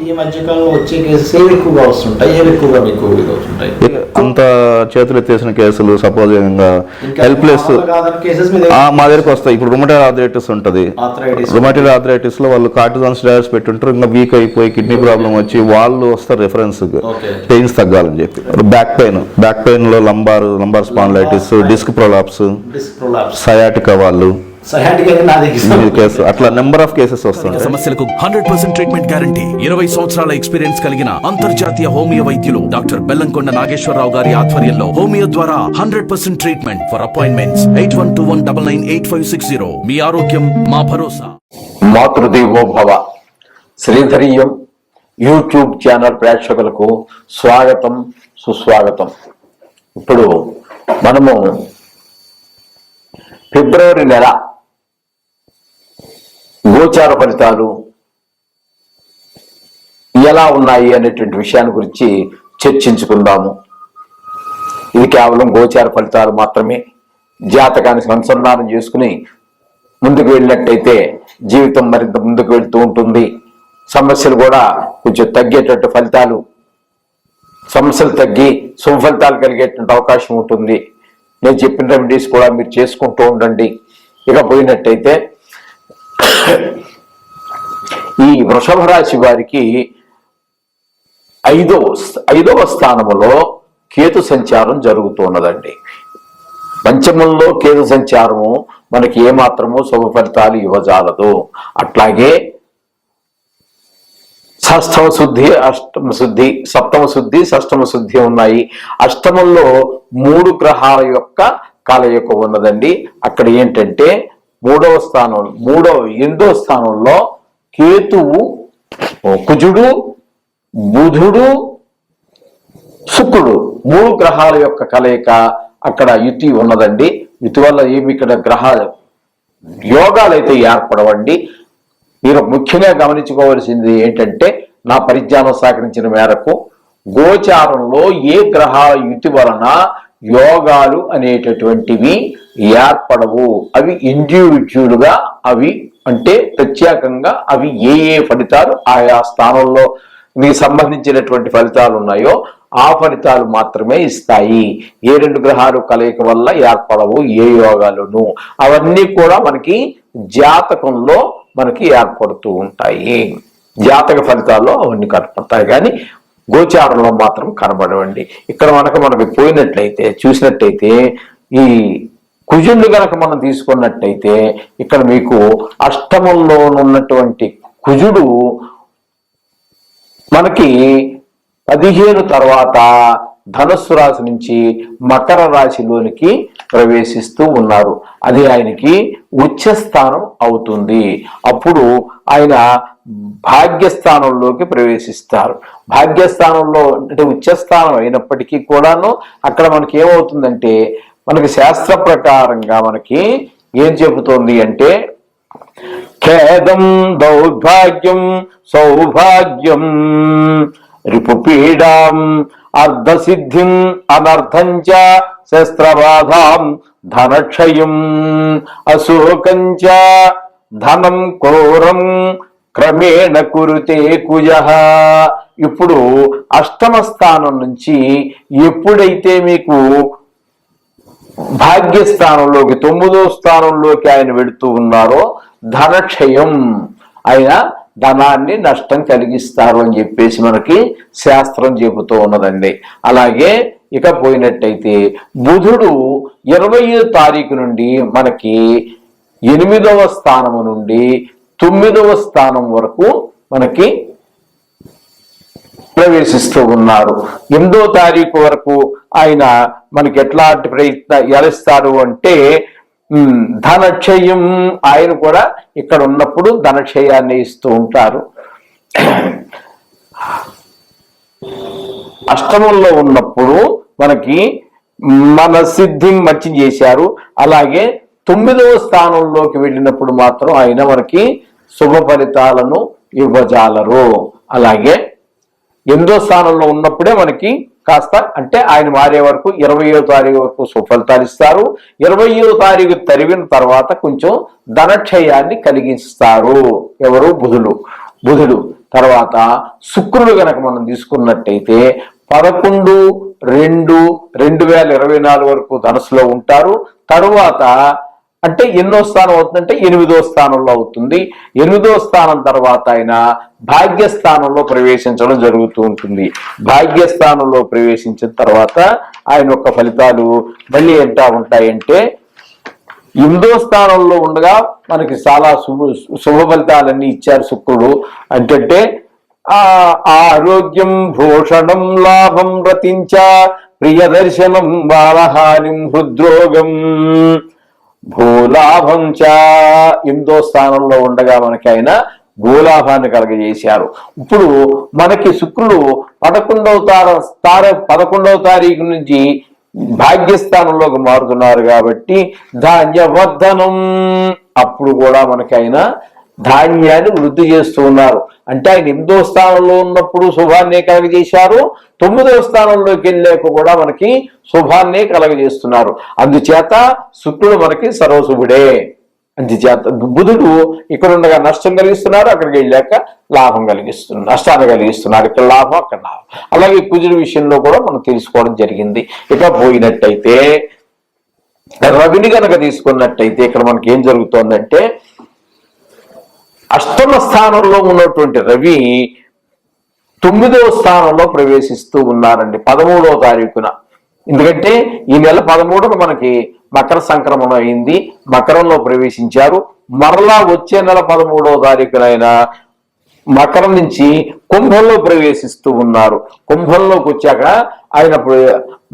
ఈ మధ్యకాలంలో వచ్చే కేసెస్ ఏవి ఎక్కువగా వస్తుంటాయి, ఏవి ఎక్కువగా మీకు వస్తుంటాయి? అంత చేతులు ఎత్తేసిన కేసులు, సపోజ్ హెల్ప్లెస్ మా దగ్గరికి వస్తాయి. ఇప్పుడు రుమటైడ్ ఆర్థరైటిస్ ఉంటుంది. రుమటైడ్ ఆర్థరైటిస్ లో వాళ్ళు కార్టిజాన్ స్టెరాయిడ్స్ పెట్టుంటారు, ఇంకా వీక్ అయిపోయి కిడ్నీ ప్రాబ్లం వచ్చి వాళ్ళు వస్తారు రెఫరెన్స్ పెయిన్స్ తగ్గాలని చెప్పి. బ్యాక్ పెయిన్ లో lumbar spondylitis, disc prolapse, sciatica వాళ్ళు అట్లా నెంబర్ ఆఫ్ కేసెస్ వస్తాయి. సమస్యలకు 100% ట్రీట్మెంట్ గ్యారంటీ. 20 సంవత్సరాల ఎక్స్పీరియన్స్ కలిగిన అంతర్జాతీయ హోమియో వైద్యులు డాక్టర్ బెల్లంకొండ నాగేశ్వరరావు గారి ఆధ్వర్యంలో హోమియో ద్వారా 100% ట్రీట్మెంట్. For appointments 8121998560. మీ ఆరోగ్యం మా భరోసా. మాతృదేవోభవ శ్రీధరీయం యూట్యూబ్ ఛానల్ ప్రేక్షకులకు స్వాగతం, సుస్వాగతం. ఇప్పుడు మనము ఫిబ్రవరి నెల గోచార ఫలితాలు ఎలా ఉన్నాయి అనేటువంటి విషయాన్ని గురించి చర్చించుకుందాము. ఇది కేవలం గోచార ఫలితాలు మాత్రమే. జాతకానికి అనుసంధానం చేసుకుని ముందుకు వెళ్ళినట్టయితే జీవితం మరింత ముందుకు వెళ్తూ ఉంటుంది. సమస్యలు కూడా కొంచెం తగ్గేటట్టు ఫలితాలు, సమస్యలు తగ్గి శుభ ఫలితాలు కలిగేటువంటి అవకాశం ఉంటుంది. నేను చెప్పిన రెమెడీస్ కూడా మీరు చేసుకుంటూ ఉండండి. ఇక పోయినట్టయితే ఈ వృషభ రాశి వారికి ఐదవ స్థానములో కేతు సంచారం జరుగుతున్నదండి. పంచమంలో కేతు సంచారము మనకి ఏమాత్రము శుభ ఫలితాలు ఇవ్వజాలదు. అట్లాగే షష్టమ శుద్ధి, అష్టమ శుద్ధి, సప్తమ శుద్ధి, షష్టమ శుద్ధి ఉన్నాయి. అష్టమంలో 3 గ్రహాల యొక్క కలయిక ఉన్నదండి. అక్కడ ఏంటంటే 8వ స్థానంలో కేతువు, కుజుడు, బుధుడు, శుక్రుడు 3 గ్రహాల యొక్క కలయిక అక్కడ యుతి ఉన్నదండి. యుతి వల్ల ఏమి ఇక్కడ గ్రహాలు యోగాలు అయితే ఏర్పడవండి. మీరు ముఖ్యంగా గమనించుకోవాల్సింది ఏంటంటే, నా పరిజ్ఞానం సహకరించిన మేరకు గోచారంలో ఏ గ్రహాల యుతి వలన యోగాలు అనేటటువంటివి ఏర్పడవు. అవి ఇండివిజువల్గా, అవి అంటే ప్రత్యేకంగా అవి ఏ ఫలితాలు ఆయా స్థానంలో మీకు సంబంధించినటువంటి ఫలితాలు ఉన్నాయో ఆ ఫలితాలు మాత్రమే ఇస్తాయి. ఏ 2 గ్రహాలు కలయిక వల్ల ఏర్పడవు ఏ యోగాలును. అవన్నీ కూడా మనకి జాతకంలో మనకి ఏర్పడుతూ ఉంటాయి. జాతక ఫలితాల్లో అవన్నీ కనపడతాయి, కానీ గోచారంలో మాత్రం కనబడవండి. ఇక్కడ మనకు పోయినట్లయితే చూసినట్టయితే ఈ కుజుడు గనక మనం తీసుకున్నట్టయితే ఇక్కడ మీకు అష్టమంలో ఉన్నటువంటి కుజుడు మనకి 15 తర్వాత ధనుస్సు రాశి నుంచి మకర రాశిలోనికి ప్రవేశిస్తూ ఉన్నారు. అది ఆయనకి ఉచ్చస్థానం అవుతుంది. అప్పుడు ఆయన భాగ్యస్థానంలోకి ప్రవేశిస్తారు. భాగ్యస్థానంలో అంటే ఉచ్చస్థానం అయినప్పటికీ కూడాను అక్కడ మనకి ఏమవుతుందంటే, మనకి శాస్త్ర ప్రకారంగా మనకి ఏం చెబుతోంది అంటే, ఖేదం దౌర్భాగ్యం సౌభాగ్యం రిపుపీడాం అర్ధసిద్ధిం అనర్థంచ శస్త్రబాధాం ధనక్షయం అశోకంచ ధనం క్రూరం క్రమేణ కురుతే కుజః. ఇప్పుడు అష్టమ స్థానం నుంచి ఎప్పుడైతే మీకు భాగ్యస్థానంలోకి 9వ స్థానంలోకి ఆయన వెళుతూ ఉన్నారో ధనక్షయం, ఆయన ధనాన్ని నష్టం కలిగిస్తారు అని చెప్పేసి మనకి శాస్త్రం చెబుతూ ఉన్నదండి. అలాగే ఇక పోయినట్టయితే బుధుడు 20వ తారీఖు నుండి మనకి 8వ స్థానము నుండి 9వ స్థానం వరకు మనకి ప్రవేశిస్తూ ఉన్నారు. 8వ తారీఖు వరకు ఆయన మనకి ఎట్లాంటి ప్రయత్నం అంటే ధనక్షయం, ఆయన కూడా ఇక్కడ ఉన్నప్పుడు ధనక్షయాన్ని ఇస్తూ ఉంటారు. అష్టమంలో ఉన్నప్పుడు మనకి మన సిద్ధిం మంచి చేశారు. అలాగే 9వ స్థానంలోకి వెళ్ళినప్పుడు మాత్రం ఆయన మనకి శుభ ఫలితాలను ఇవ్వజాలరు. అలాగే 8వ స్థానంలో ఉన్నప్పుడే మనకి కాస్త అంటే ఆయన మారే వరకు 20వ తారీఖు వరకు సుఫలితాలు ఇస్తారు. 20వ తారీఖు తరిగిన తర్వాత కొంచెం ధనక్షయాన్ని కలిగిస్తారు. ఎవరు? బుధుడు తర్వాత శుక్రుడు గనక మనం తీసుకున్నట్టయితే 11/2/2024 వరకు ధనుసులో ఉంటారు. తరువాత అంటే ఎన్నో స్థానం అవుతుందంటే 8వ స్థానంలో అవుతుంది. 8వ స్థానం తర్వాత ఆయన భాగ్యస్థానంలో ప్రవేశించడం జరుగుతూ ఉంటుంది. భాగ్యస్థానంలో ప్రవేశించిన తర్వాత ఆయన యొక్క ఫలితాలు మళ్ళీ ఎంత ఉంటాయంటే 8వ స్థానంలో ఉండగా మనకి చాలా శుభ ఫలితాలన్నీ ఇచ్చారు శుక్రుడు. అంటే ఆరోగ్యం భూషణం లాభం రతించ ప్రియదర్శనం బాలహానిం హృద్రోగం భూలాభం చ 8వ స్థానంలో ఉండగా మనకి ఆయన భూలాభాన్ని కలగజేశారు. ఇప్పుడు మనకి శుక్రుడు 11వ తారీఖు నుంచి భాగ్యస్థానంలోకి మారుతున్నారు కాబట్టి ధాన్యవర్ధనం అప్పుడు కూడా మనకి ఆయన ధాన్యాన్ని వృద్ధి చేస్తూ ఉన్నారు. అంటే ఆయన 8వ స్థానంలో ఉన్నప్పుడు శుభాన్నే కలగజేశారు, 9వ స్థానంలోకి వెళ్ళాక కూడా మనకి శుభాన్నే కలగజేస్తున్నారు. అందుచేత శుక్రుడు మనకి సర్వశుభుడే. అందుచేత బుధుడు ఇక్కడ ఉండగా నష్టం కలిగిస్తున్నారు, అక్కడికి వెళ్ళాక లాభం కలిగిస్తున్నారు, నష్టాన్ని కలిగిస్తున్నారు. ఇక్కడ లాభం, అక్కడ లాభం. అలాగే కుజుడి విషయంలో కూడా మనం తెలుసుకోవడం జరిగింది. ఇక పోయినట్టయితే రవిని కనుక తీసుకున్నట్టయితే ఇక్కడ మనకి ఏం జరుగుతోందంటే 8వ స్థానంలో ఉన్నటువంటి రవి 9వ స్థానంలో ప్రవేశిస్తూ ఉన్నారండి 13వ తారీఖున. ఎందుకంటే ఈ నెల 13న మనకి మకర సంక్రమణం అయింది, మకరంలో ప్రవేశించారు. మరలా వచ్చే నెల 13వ తారీఖునైన మకరం నుంచి కుంభంలో ప్రవేశిస్తూ ఉన్నారు. కుంభంలోకి వచ్చాక ఆయన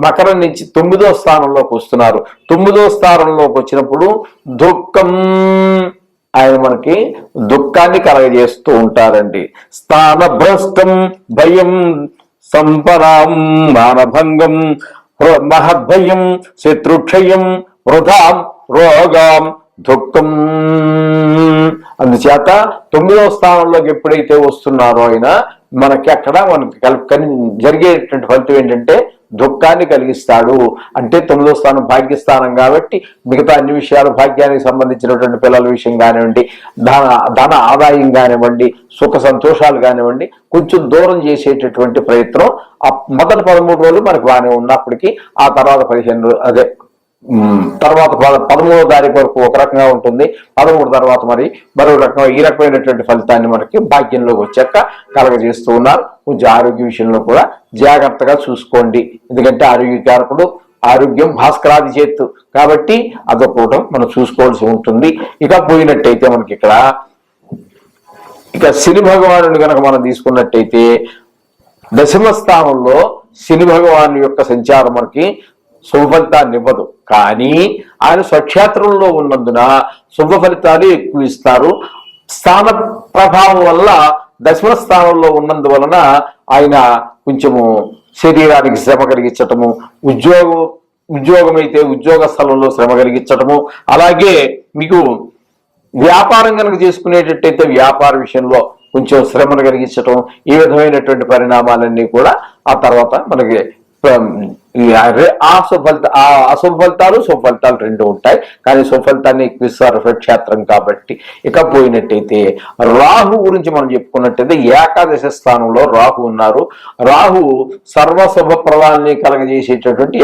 మకరం నుంచి 9వ స్థానంలోకి వస్తున్నారు. 9వ స్థానంలోకి వచ్చినప్పుడు దుఃఖం, ఆయన మనకి దుఃఖాన్ని కలగజేస్తూ ఉంటారండి. స్థానభ్రష్టం భయం సంపరాం మానభంగం మహద్భయం శత్రుక్షయం వృధాం రోగాం దుఃఖం. అందుచేత 9వ స్థానంలోకి ఎప్పుడైతే వస్తున్నారో ఆయన మనకి అక్కడ మనకి జరిగేటువంటి ఫలితం ఏంటంటే దుఃఖాన్ని కలిగిస్తాడు. అంటే 9వ స్థానం భాగ్యస్థానం కాబట్టి మిగతా అన్ని విషయాలు, భాగ్యానికి సంబంధించినటువంటి పిల్లల విషయం కానివ్వండి, ధన ఆదాయం కానివ్వండి, సుఖ సంతోషాలు కానివ్వండి, కొంచెం దూరం చేసేటటువంటి ప్రయత్నం మొదటి 13 రోజులు మనకు బాగానే ఉన్నప్పటికీ ఆ తర్వాత 15 అదే తర్వాత 13వ తారీఖు వరకు ఒక రకంగా ఉంటుంది. 13 తర్వాత మరి మరో రకంగా ఈ రకమైనటువంటి ఫలితాన్ని మనకి భాగ్యంలోకి వచ్చాక కలగజేస్తూ ఉన్నారు. కొంచెం ఆరోగ్య విషయంలో కూడా జాగ్రత్తగా చూసుకోండి. ఎందుకంటే ఆరోగ్యకారకుడు, ఆరోగ్యం భాస్కరాది చేత్తు కాబట్టి అదొకటం మనం చూసుకోవాల్సి ఉంటుంది. ఇక పోయినట్టయితే మనకి ఇక్కడ శని భగవానుని కనుక మనం తీసుకున్నట్టయితే 10వ స్థానంలో శని భగవాను యొక్క సంచారం మనకి శుభ ఫలితాన్ని ఇవ్వదు, కానీ ఆయన స్వక్షేత్రంలో ఉన్నందున శుభ ఫలితాలు ఎక్కువ ఇస్తారు. స్థాన ప్రభావం వల్ల 10వ స్థానంలో ఉన్నందువలన ఆయన కొంచెము శరీరానికి శ్రమ కలిగించటము, ఉద్యోగం అయితే ఉద్యోగ స్థలంలో శ్రమ కలిగించటము, అలాగే మీకు వ్యాపారం కనుక చేసుకునేటట్టయితే వ్యాపార విషయంలో కొంచెం శ్రమను కలిగించటం, ఈ విధమైనటువంటి పరిణామాలన్నీ కూడా ఆ తర్వాత మనకి అశుభ ఫలితాలు శుభ ఫలితాలు రెండు ఉంటాయి. కానీ శుభ ఫలితాన్ని ఎక్కువిస్తారు క్షేత్రం కాబట్టి. ఇక పోయినట్టయితే రాహు గురించి మనం చెప్పుకున్నట్టయితే ఏకాదశ స్థానంలో రాహు ఉన్నారు. రాహు సర్వశుభ ప్రదాన్ని కలగజేసేటటువంటి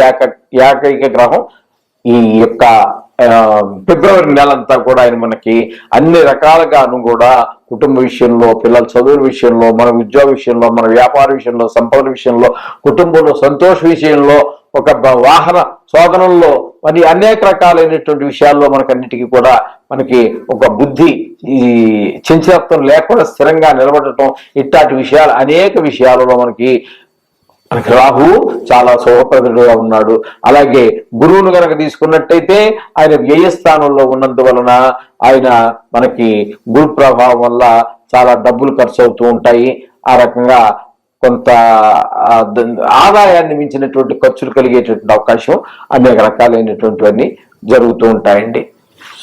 ఏకైక గ్రహం. ఈ యొక్క ఫిబ్రవరి నెలంతా కూడా ఆయన మనకి అన్ని రకాలుగాను కూడా కుటుంబ విషయంలో, పిల్లల చదువుల విషయంలో, మన ఉద్యోగ విషయంలో, మన వ్యాపార విషయంలో, సంపద విషయంలో, కుటుంబంలో సంతోష విషయంలో, ఒక వాహన శోధనంలో, మరి అనేక రకాలైనటువంటి విషయాల్లో మనకన్నిటికీ కూడా మనకి ఒక బుద్ధి ఈ చంచలత్వం లేకుండా స్థిరంగా నిలబడటం, ఇట్లాంటి విషయాలు అనేక విషయాలలో మనకి రాహు చాలా శుభప్రదుడుగా ఉన్నాడు. అలాగే గురువును కనుక తీసుకున్నట్టయితే ఆయన వ్యయస్థానంలో ఉన్నందువలన ఆయన మనకి గురు ప్రభావం వల్ల చాలా డబ్బులు ఖర్చు అవుతూ ఉంటాయి. ఆ రకంగా కొంత ఆదాయాన్ని మించినటువంటి ఖర్చులు కలిగేటటువంటి అవకాశం అనేక రకాలైనటువంటివన్నీ జరుగుతూ ఉంటాయండి.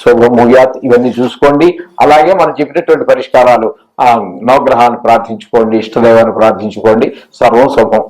శుభముయాత్ ఇవన్నీ చూసుకోండి. అలాగే మనం చెప్పినటువంటి పరిష్కారాలు, ఆ నవగ్రహాన్ని ప్రార్థించుకోండి, ఇష్టదైవాన్ని ప్రార్థించుకోండి. సర్వం శుభం.